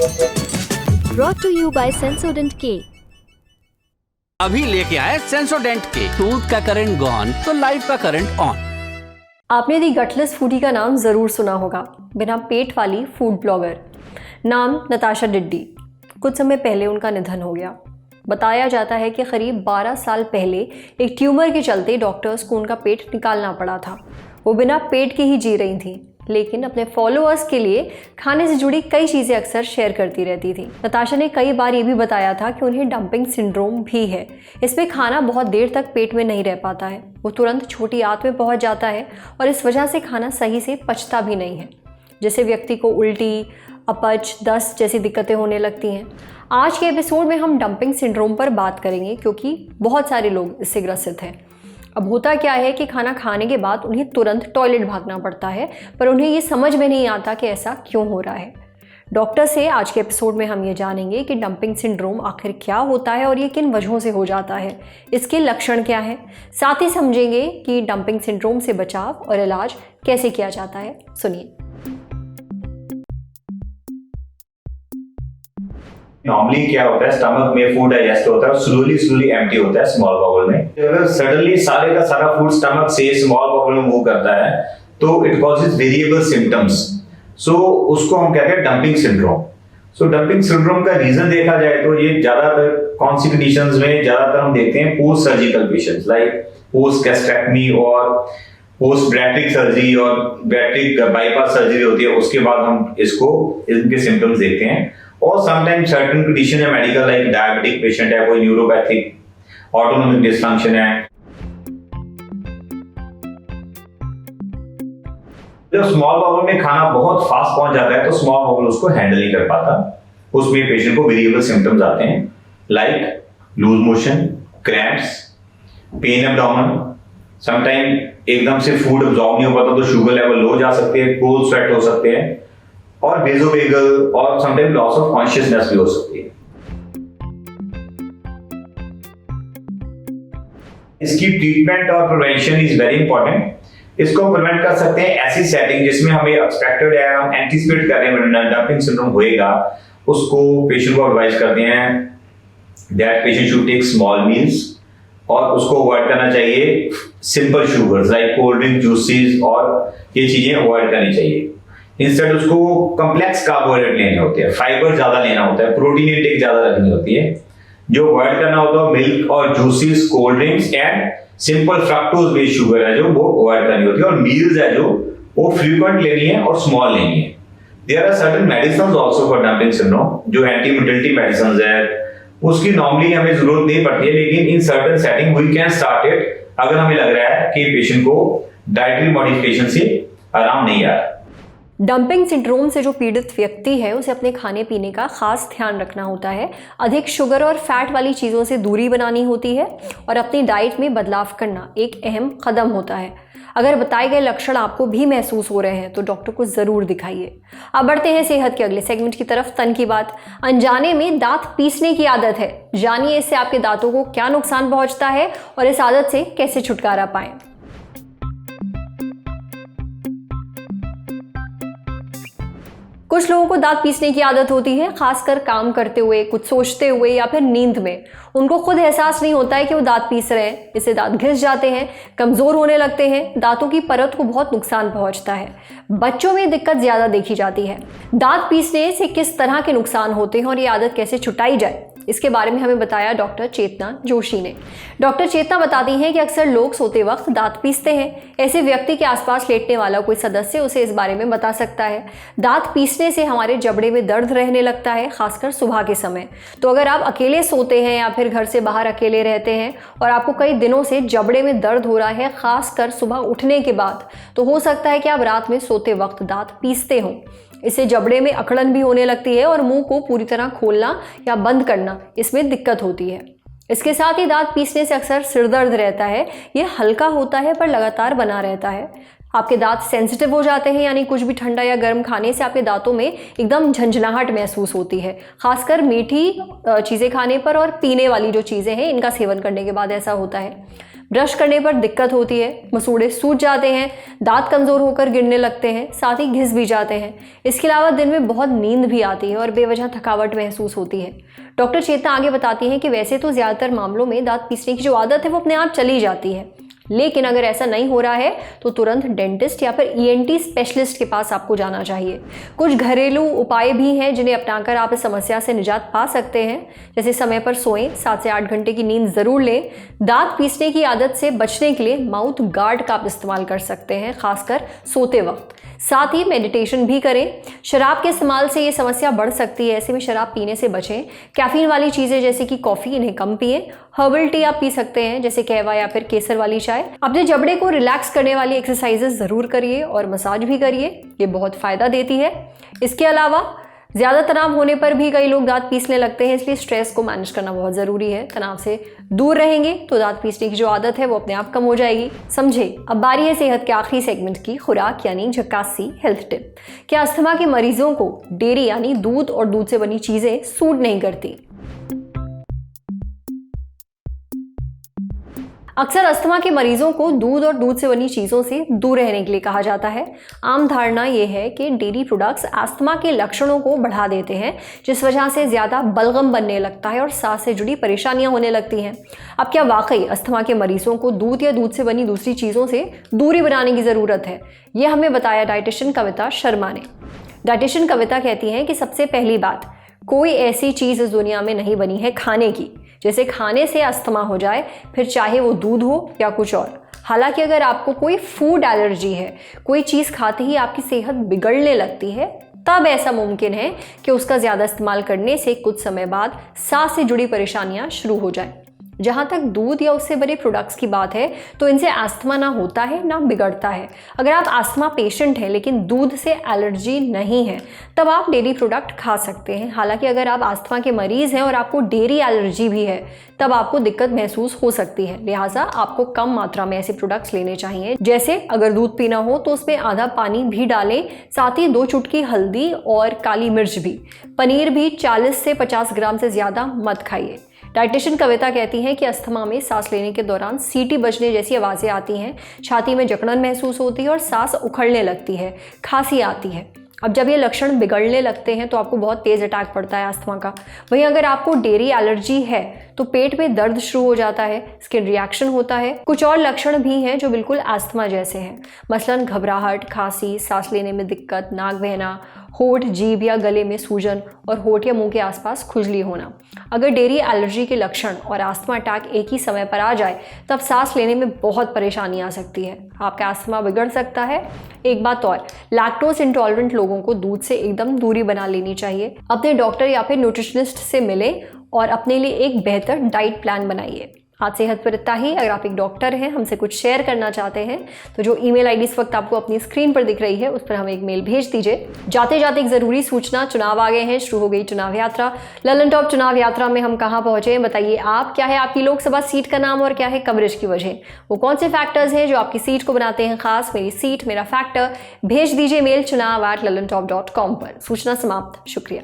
Brought to you by Sensodyne K। अभी लेके आए सेंसोडेंट के। टूथ का करंट गॉन तो लाइफ का करंट ऑन। आपने दी गटलेस फूडी का नाम ज़रूर सुना होगा, बिना पेट वाली फूड ब्लॉगर। नाम नताशा डिड्डी। कुछ समय पहले उनका निधन हो गया। बताया जाता है कि करीब 12 साल पहले एक ट्यूमर के चलते डॉक्टर्स को उनका पेट निकालना पड़ा था। वो बिना पेट के ही जी रही थी, लेकिन अपने फॉलोअर्स के लिए खाने से जुड़ी कई चीज़ें अक्सर शेयर करती रहती थी। नताशा ने कई बार ये भी बताया था कि उन्हें डंपिंग सिंड्रोम भी है। इसमें खाना बहुत देर तक पेट में नहीं रह पाता है, वो तुरंत छोटी आंत में पहुंच जाता है और इस वजह से खाना सही से पचता भी नहीं है, जिससे व्यक्ति को उल्टी, अपच, दस्त जैसी दिक्कतें होने लगती हैं। आज के एपिसोड में हम डंपिंग सिंड्रोम पर बात करेंगे, क्योंकि बहुत सारे लोग इससे ग्रसित हैं। अब होता क्या है कि खाना खाने के बाद उन्हें तुरंत टॉयलेट भागना पड़ता है, पर उन्हें ये समझ में नहीं आता कि ऐसा क्यों हो रहा है। डॉक्टर से आज के एपिसोड में हम ये जानेंगे कि डंपिंग सिंड्रोम आखिर क्या होता है और ये किन वजहों से हो जाता है, इसके लक्षण क्या हैं। साथ ही समझेंगे कि डंपिंग सिंड्रोम से बचाव और इलाज कैसे किया जाता है। सुनिए। नॉर्मली क्या होता है, स्टमक में फूड डाइजेस्ट होता है और स्लोली एम्प्टी होता है स्मॉल बाउल में। अगर सडनली सारे का सारा फूड स्टमक से स्मॉल बाउल में मूव करता है तो इट कॉजेज वेरिएबल सिम्टम्स। सो उसको हम कहते हैं डंपिंग सिंड्रोम। सो डंपिंग सिंड्रोम का रीजन देखा जाए तो ये ज्यादातर कौन सी कंडीशंस में ज्यादातर हम देखते हैं, post surgical patients like post gastrectomy और पोस्ट बैट्रिक सर्जरी और बैट्रिक बाईपास सर्जरी होती है, उसके बाद हम इनके सिम्टम्स देखते हैं। और समटाइम सर्टेन कंडीशन है मेडिकल, लाइक डायबिटिक पेशेंट है, कोई न्यूरोपैथिक ऑटोनोमिक डिसफंक्शन है। जब स्मॉल बाउल में खाना बहुत फास्ट पहुंच जाता है तो स्मॉल बाउल उसको हैंडल नहीं कर पाता। उसमें पेशेंट को वेरिएबल सिम्टम्स आते हैं like loose motion, cramps, pen abdomen. Sometime एकदम से फूड अब्सॉर्ब नहीं हो पाता तो शुगर लेवल लो जा सकते हैं, कोल्ड स्वेट हो सकते हैं और वेसोवेगल और समटाइम लॉस ऑफ कॉन्शियसनेस भी हो सकती है। इसकी ट्रीटमेंट और प्रिवेंशन इज वेरी इंपॉर्टेंट। इसको प्रिवेंट कर सकते हैं ऐसी सेटिंग जिसमें हमें एक्सपेक्टेड है, हम एंटिसिपेट कर रहे हैं डंपिंग सिंड्रोम होएगा, उसको पेशेंट को एडवाइस करते हैं that patient should take small meals और उसको अवॉइड करना चाहिए simple sugars like cold drink, juices और ये चीजें अवॉइड करनी चाहिए। इंस्टेड उसको कॉम्प्लेक्स कार्बोहाइड्रेट लेने होते हैं, फाइबर ज्यादा लेना होता है, प्रोटीन इंटेक ज्यादा रखनी होती है। जो अवॉइड करना होता है मिल्क और juices, cold drinks and simple fructose based sugar है जो वो अवॉइड करनी होती है। और मील्स है जो वो फ्रीक्वेंट लेनी है और स्मॉल लेनी है। There are certain medicines also for dumping syndrome, जो एंटी मोटिलिटी मेडिसिन्स है, उसकी नॉर्मली हमें जरूरत नहीं पड़ती है, लेकिन in certain setting we can start it अगर हमें लग रहा है कि पेशेंट को डाइटरी मॉडिफिकेशन से आराम नहीं आ रहा। डंपिंग सिंड्रोम से जो पीड़ित व्यक्ति है उसे अपने खाने पीने का खास ध्यान रखना होता है। अधिक शुगर और फैट वाली चीज़ों से दूरी बनानी होती है और अपनी डाइट में बदलाव करना एक अहम कदम होता है। अगर बताए गए लक्षण आपको भी महसूस हो रहे हैं तो डॉक्टर को ज़रूर दिखाइए। अब बढ़ते हैं सेहत के अगले सेगमेंट की तरफ। तन की बात। अनजाने में दांत पीसने की आदत है, जानिए इससे आपके दांतों को क्या नुकसान पहुंचता है और इस आदत से कैसे छुटकारा पाएं। कुछ लोगों को दांत पीसने की आदत होती है, खासकर काम करते हुए, कुछ सोचते हुए या फिर नींद में। उनको खुद एहसास नहीं होता है कि वो दांत पीस रहे हैं। इससे दांत घिस जाते हैं, कमज़ोर होने लगते हैं, दांतों की परत को बहुत नुकसान पहुंचता है। बच्चों में दिक्कत ज़्यादा देखी जाती है। दांत पीसने से किस तरह के नुकसान होते हैं और ये आदत कैसे छुटाई जाए, इसके बारे में हमें बताया डॉक्टर चेतना जोशी ने। डॉक्टर चेतना बताती हैं कि अक्सर लोग सोते वक्त दांत पीसते हैं। ऐसे व्यक्ति के आसपास लेटने वाला कोई सदस्य उसे इस बारे में बता सकता है। दांत पीसने से हमारे जबड़े में दर्द रहने लगता है, खासकर सुबह के समय। तो अगर आप अकेले सोते हैं या फिर घर से बाहर अकेले रहते हैं और आपको कई दिनों से जबड़े में दर्द हो रहा है, खासकर सुबह उठने के बाद, तो हो सकता है कि आप रात में सोते वक्त दांत पीसते हों। इससे जबड़े में अकड़न भी होने लगती है और मुंह को पूरी तरह खोलना या बंद करना, इसमें दिक्कत होती है। इसके साथ ही दांत पीसने से अक्सर सिर दर्द रहता है। ये हल्का होता है पर लगातार बना रहता है। आपके दांत सेंसिटिव हो जाते हैं, यानी कुछ भी ठंडा या गर्म खाने से आपके दांतों में एकदम झंझनाहट महसूस होती है, खासकर मीठी चीज़ें खाने पर और पीने वाली जो चीज़ें हैं इनका सेवन करने के बाद ऐसा होता है। ब्रश करने पर दिक्कत होती है, मसूड़े सूज जाते हैं, दांत कमज़ोर होकर गिरने लगते हैं, साथ ही घिस भी जाते हैं। इसके अलावा दिन में बहुत नींद भी आती है और बेवजह थकावट महसूस होती है। डॉक्टर चेतना आगे बताती हैं कि वैसे तो ज़्यादातर मामलों में दांत पीसने की जो आदत है वो अपने आप चली जाती है, लेकिन अगर ऐसा नहीं हो रहा है तो तुरंत डेंटिस्ट या फिर ENT स्पेशलिस्ट के पास आपको जाना चाहिए। कुछ घरेलू उपाय भी हैं जिन्हें अपनाकर आप इस समस्या से निजात पा सकते हैं, जैसे समय पर सोएं, 7 से 8 घंटे की नींद ज़रूर लें। दांत पीसने की आदत से बचने के लिए माउथ गार्ड का आप इस्तेमाल कर सकते हैं, खासकर सोते वक्त। साथ ही मेडिटेशन भी करें। शराब के इस्तेमाल से ये समस्या बढ़ सकती है, ऐसे में शराब पीने से बचें। कैफीन वाली चीज़ें जैसे कि कॉफ़ी, इन्हें कम पिएं। हर्बल टी आप पी सकते हैं, जैसे कहवा या फिर केसर वाली चाय। अपने जबड़े को रिलैक्स करने वाली एक्सरसाइजेस ज़रूर करिए और मसाज भी करिए, ये बहुत फ़ायदा देती है। इसके अलावा ज़्यादा तनाव होने पर भी कई लोग दांत पीसने लगते हैं, इसलिए स्ट्रेस को मैनेज करना बहुत ज़रूरी है। तनाव से दूर रहेंगे तो दांत पीसने की जो आदत है वो अपने आप कम हो जाएगी। समझे, अब बारी है सेहत के आखिरी सेगमेंट की, खुराक यानी झक्कासी हेल्थ टिप। क्या अस्थमा के मरीजों को डेयरी यानी दूध और दूध से बनी चीज़ें सूट नहीं करती? अक्सर अस्थमा के मरीजों को दूध और दूध से बनी चीज़ों से दूर रहने के लिए कहा जाता है। आम धारणा यह है कि डेयरी प्रोडक्ट्स अस्थमा के लक्षणों को बढ़ा देते हैं, जिस वजह से ज़्यादा बलगम बनने लगता है और सांस से जुड़ी परेशानियां होने लगती हैं। अब क्या वाकई अस्थमा के मरीजों को दूध या दूध से बनी दूसरी चीज़ों से दूरी बनाने की ज़रूरत है? यह हमें बताया डाइटिशियन कविता शर्मा ने। डाइटिशियन कविता कहती हैं कि सबसे पहली बात, कोई ऐसी चीज़ इस दुनिया में नहीं बनी है खाने की जैसे खाने से अस्थमा हो जाए, फिर चाहे वो दूध हो या कुछ और। हालांकि अगर आपको कोई फूड एलर्जी है, कोई चीज़ खाते ही आपकी सेहत बिगड़ने लगती है, तब ऐसा मुमकिन है कि उसका ज़्यादा इस्तेमाल करने से कुछ समय बाद सांस से जुड़ी परेशानियां शुरू हो जाए। जहाँ तक दूध या उससे बने प्रोडक्ट्स की बात है तो इनसे अस्थमा ना होता है ना बिगड़ता है। अगर आप अस्थमा पेशेंट हैं लेकिन दूध से एलर्जी नहीं है, तब आप डेयरी प्रोडक्ट खा सकते हैं। हालांकि अगर आप अस्थमा के मरीज़ हैं और आपको डेयरी एलर्जी भी है, तब आपको दिक्कत महसूस हो सकती है। लिहाजा आपको कम मात्रा में ऐसे प्रोडक्ट्स लेने चाहिए। जैसे अगर दूध पीना हो तो उसमें आधा पानी भी डालें, साथ ही 2 चुटकी हल्दी और काली मिर्च भी। पनीर भी 40 से 50 ग्राम से ज़्यादा मत खाइए। डाइटिशियन कविता कहती हैं कि अस्थमा में सांस लेने के दौरान सीटी बजने जैसी आवाज़ें आती हैं, छाती में जकड़न महसूस होती है और सांस उखड़ने लगती है, खांसी आती है। अब जब ये लक्षण बिगड़ने लगते हैं तो आपको बहुत तेज़ अटैक पड़ता है अस्थमा का। वहीं अगर आपको डेयरी एलर्जी है तो पेट में दर्द शुरू हो जाता है, स्किन रिएक्शन होता है। कुछ और लक्षण भी हैं जो बिल्कुल अस्थमा जैसे हैं, मसलन घबराहट, खांसी, सांस लेने में दिक्कत, नाक बहना, होठ, जीभ या गले में सूजन और होठ या मुंह के आसपास खुजली होना। अगर डेयरी एलर्जी के लक्षण और अस्थमा अटैक एक ही समय पर आ जाए तब सांस लेने में बहुत परेशानी आ सकती है, आपका अस्थमा बिगड़ सकता है। एक बात और, लैक्टोज इंटॉलरेंट लोगों को दूध से एकदम दूरी बना लेनी चाहिए। अपने डॉक्टर या फिर न्यूट्रिशनिस्ट से मिलें और अपने लिए एक बेहतर डाइट प्लान बनाइए। आज सेहत पर इतना ही। अगर आप एक डॉक्टर हैं, हमसे कुछ शेयर करना चाहते हैं तो जो ईमेल आईडी इस वक्त आपको अपनी स्क्रीन पर दिख रही है उस पर हमें एक मेल भेज दीजिए। जाते जाते एक ज़रूरी सूचना, चुनाव आ गए हैं, शुरू हो गई चुनाव यात्रा। ललन टॉप चुनाव यात्रा में हम कहाँ पहुँचे, बताइए आप। क्या है आपकी लोकसभा सीट का नाम और क्या है कवरेज की वजह? वो कौन से फैक्टर्स हैं जो आपकी सीट को बनाते हैं खास? मेरी सीट मेरा फैक्टर। भेज दीजिए मेल चुनाव@lalontop.com पर। सूचना समाप्त। शुक्रिया।